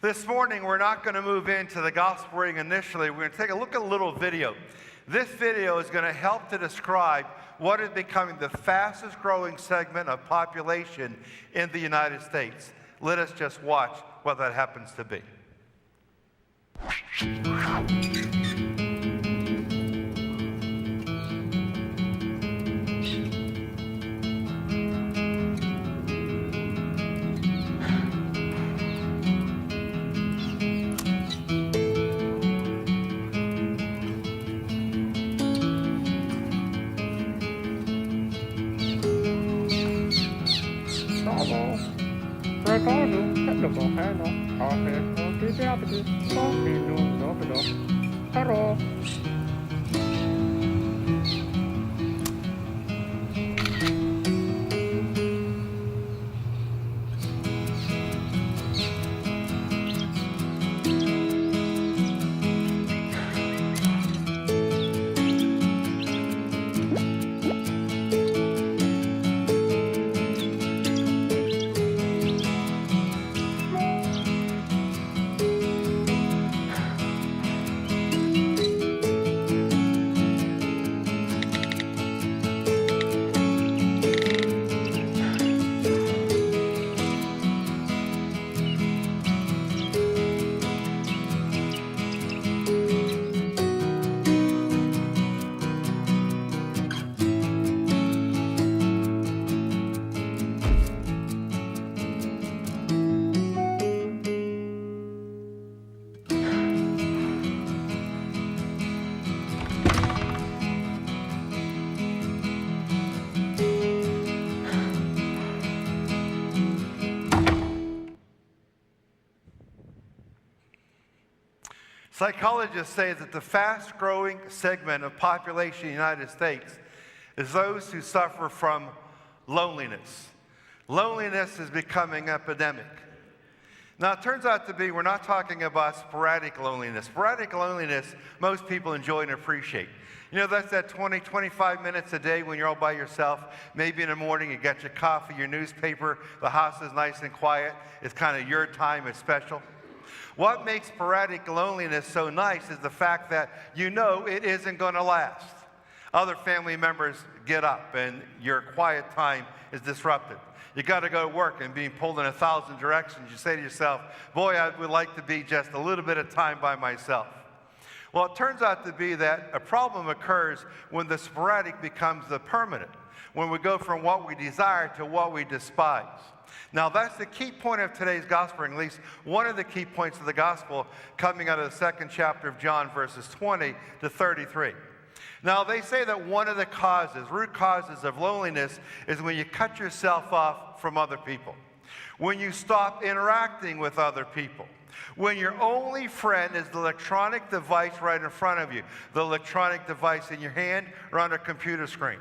This morning, we're not going to move into the gospel reading initially. We're going to take a look at a little video. This video is going to help to describe what is becoming the fastest growing segment of population in the United States. Let us just watch what that happens to be. Psychologists say that the fast-growing segment of population in the United States is those who suffer from loneliness. Loneliness is becoming epidemic. Now, it turns out to be, we're not talking about sporadic loneliness. Sporadic loneliness, most people enjoy and appreciate. You know, that's that 20, 25 minutes a day when you're all by yourself. Maybe in the morning you got your coffee, your newspaper, the house is nice and quiet. It's kind of your time, it's special. What makes sporadic loneliness so nice is the fact that you know it isn't going to last. Other family members get up and your quiet time is disrupted. You got to go to work and being pulled in 1,000 directions. You say to yourself, boy, I would like to be just a little bit of time by myself. Well, it turns out to be that a problem occurs when the sporadic becomes the permanent, when we go from what we desire to what we despise. Now, that's the key point of today's gospel, at least one of the key points of the gospel coming out of the second chapter of John, verses 20 to 33. Now, they say that one of the root causes of loneliness is when you cut yourself off from other people, when you stop interacting with other people, when your only friend is the electronic device right in front of you, the electronic device in your hand or on a computer screen.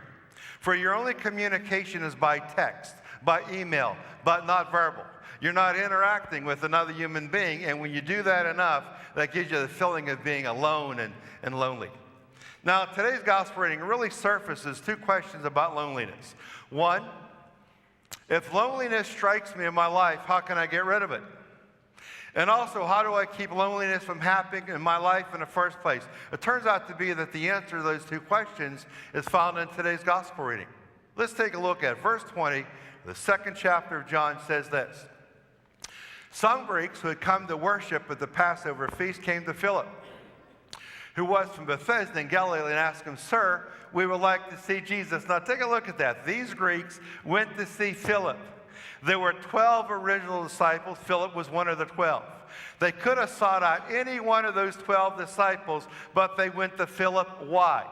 For your only communication is by text, by email, but not verbal. You're not interacting with another human being, and when you do that enough, that gives you the feeling of being alone and lonely. Now, today's gospel reading really surfaces two questions about loneliness. One, if loneliness strikes me in my life, how can I get rid of it? And also, how do I keep loneliness from happening in my life in the first place? It turns out to be that the answer to those two questions is found in today's gospel reading. Let's take a look at it. Verse 20, the second chapter of John says this. Some Greeks who had come to worship at the Passover feast came to Philip, who was from Bethsaida in Galilee, and asked him, Sir, we would like to see Jesus. Now take a look at that. These Greeks went to see Philip. There were 12 original disciples. Philip was one of the 12. They could have sought out any one of those 12 disciples, but they went to Philip. Why?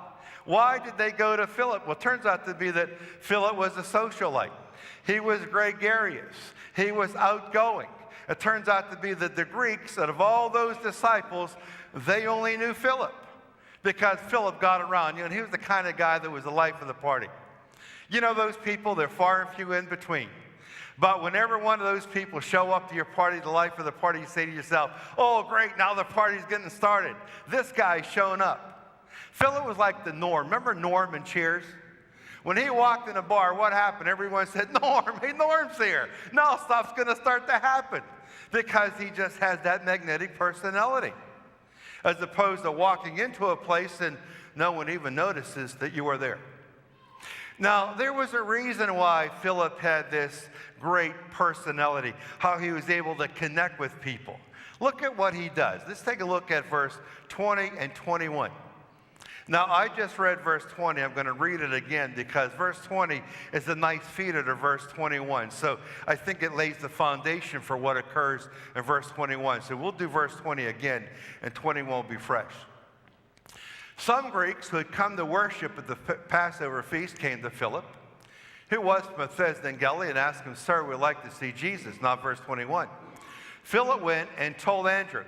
Why did they go to Philip? Well, it turns out to be that Philip was a socialite. He was gregarious. He was outgoing. It turns out to be that the Greeks, out of all those disciples, they only knew Philip because Philip got around. And he was the kind of guy that was the life of the party. You know those people, they're far and few in between. But whenever one of those people show up to your party, the life of the party, you say to yourself, oh, great, now the party's getting started. This guy's showing up. Philip was like the Norm. Remember Norm in Cheers? When he walked in a bar, what happened? Everyone said, Norm, hey, Norm's here. No, stuff's going to start to happen because he just has that magnetic personality. As opposed to walking into a place and no one even notices that you are there. Now, there was a reason why Philip had this great personality, how he was able to connect with people. Look at what he does. Let's take a look at verse 20 and 21. Now, I just read verse 20. I'm going to read it again because verse 20 is a nice feeder to verse 21. So I think it lays the foundation for what occurs in verse 21. So we'll do verse 20 again, and 21 will be fresh. Some Greeks who had come to worship at the Passover feast came to Philip, who was from Bethsaida in Galilee, and asked him, Sir, we'd like to see Jesus. Not verse 21. Philip went and told Andrew.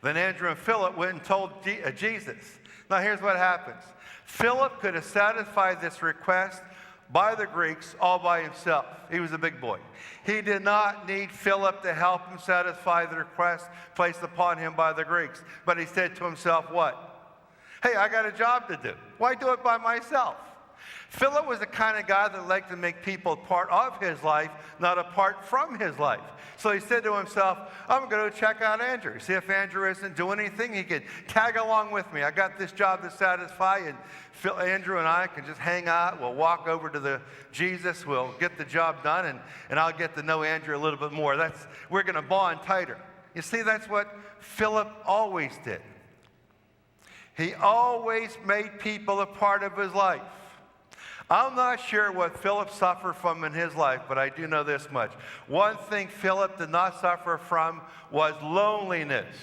Then Andrew and Philip went and told Jesus. Now here's what happens. Philip could have satisfied this request by the Greeks all by himself. He was a big boy. He did not need Philip to help him satisfy the request placed upon him by the Greeks. But he said to himself, what? Hey, I got a job to do. Why do it by myself? Philip was the kind of guy that liked to make people a part of his life, not apart from his life. So he said to himself, I'm going to check out Andrew. See if Andrew isn't doing anything. He could tag along with me. I got this job to satisfy, and Andrew and I can just hang out. We'll walk over to the Jesus. We'll get the job done, and I'll get to know Andrew a little bit more. We're going to bond tighter. You see, that's what Philip always did. He always made people a part of his life. I'm not sure what Philip suffered from in his life, but I do know this much. One thing Philip did not suffer from was loneliness,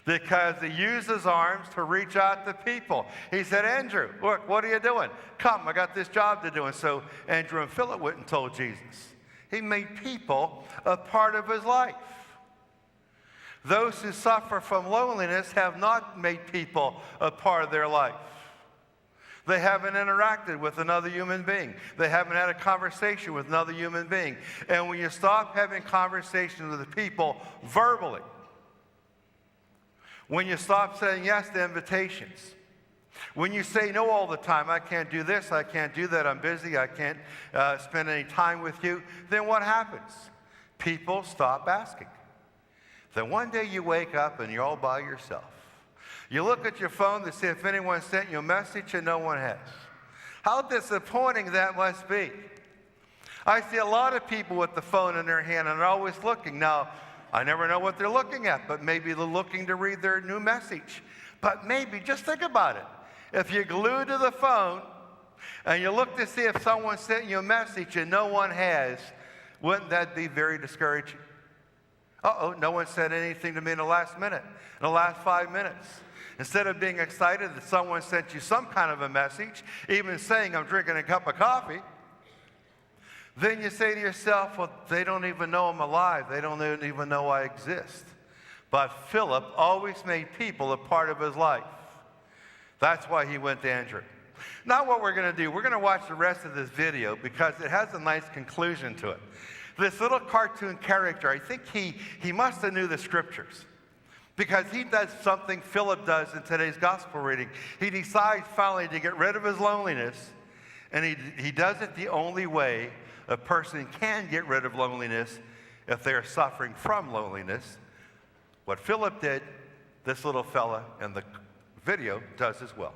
because he used his arms to reach out to people. He said, Andrew, look, what are you doing? Come, I got this job to do. And so Andrew and Philip went and told Jesus. He made people a part of his life. Those who suffer from loneliness have not made people a part of their life. They haven't interacted with another human being. They haven't had a conversation with another human being. And when you stop having conversations with people verbally, when you stop saying yes to invitations, when you say no all the time, I can't do this, I can't do that, I'm busy, I can't spend any time with you, then what happens? People stop asking. Then one day you wake up and you're all by yourself. You look at your phone to see if anyone sent you a message and no one has. How disappointing that must be. I see a lot of people with the phone in their hand and they're always looking. Now, I never know what they're looking at, but maybe they're looking to read their new message. But maybe, just think about it. If you're glued to the phone and you look to see if someone sent you a message and no one has, wouldn't that be very discouraging? Uh-oh, no one said anything to me in the last minute, in the last 5 minutes. Instead of being excited that someone sent you some kind of a message, even saying, I'm drinking a cup of coffee, then you say to yourself, well, they don't even know I'm alive. They don't even know I exist. But Philip always made people a part of his life. That's why he went to Andrew. Now what we're going to do, we're going to watch the rest of this video because it has a nice conclusion to it. This little cartoon character, I think he must have knew the scriptures, because he does something Philip does in today's gospel reading. He decides finally to get rid of his loneliness, and he does it the only way a person can get rid of loneliness if they're suffering from loneliness. What Philip did, this little fella in the video does as well.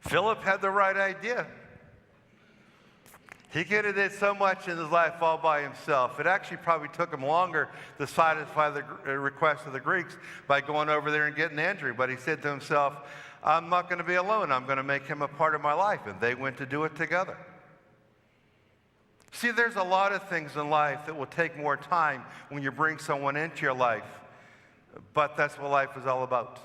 Philip had the right idea. He could have did so much in his life all by himself. It actually probably took him longer to satisfy the request of the Greeks by going over there and getting Andrew. But he said to himself, I'm not going to be alone. I'm going to make him a part of my life. And they went to do it together. See, there's a lot of things in life that will take more time when you bring someone into your life, but that's what life is all about.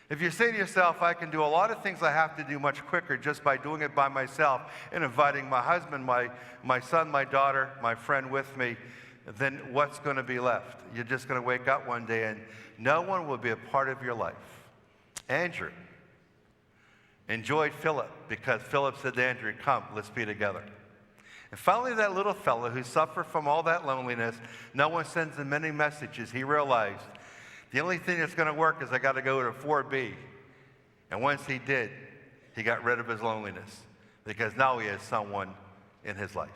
If you say to yourself, I can do a lot of things I have to do much quicker just by doing it by myself and inviting my husband, my son, my daughter, my friend with me, then what's going to be left? You're just going to wake up one day and no one will be a part of your life. Andrew enjoyed Philip because Philip said to Andrew, come, let's be together. And finally, that little fellow who suffered from all that loneliness, no one sends him many messages, he realized the only thing that's going to work is I got to go to 4B. And once he did, he got rid of his loneliness because now he has someone in his life.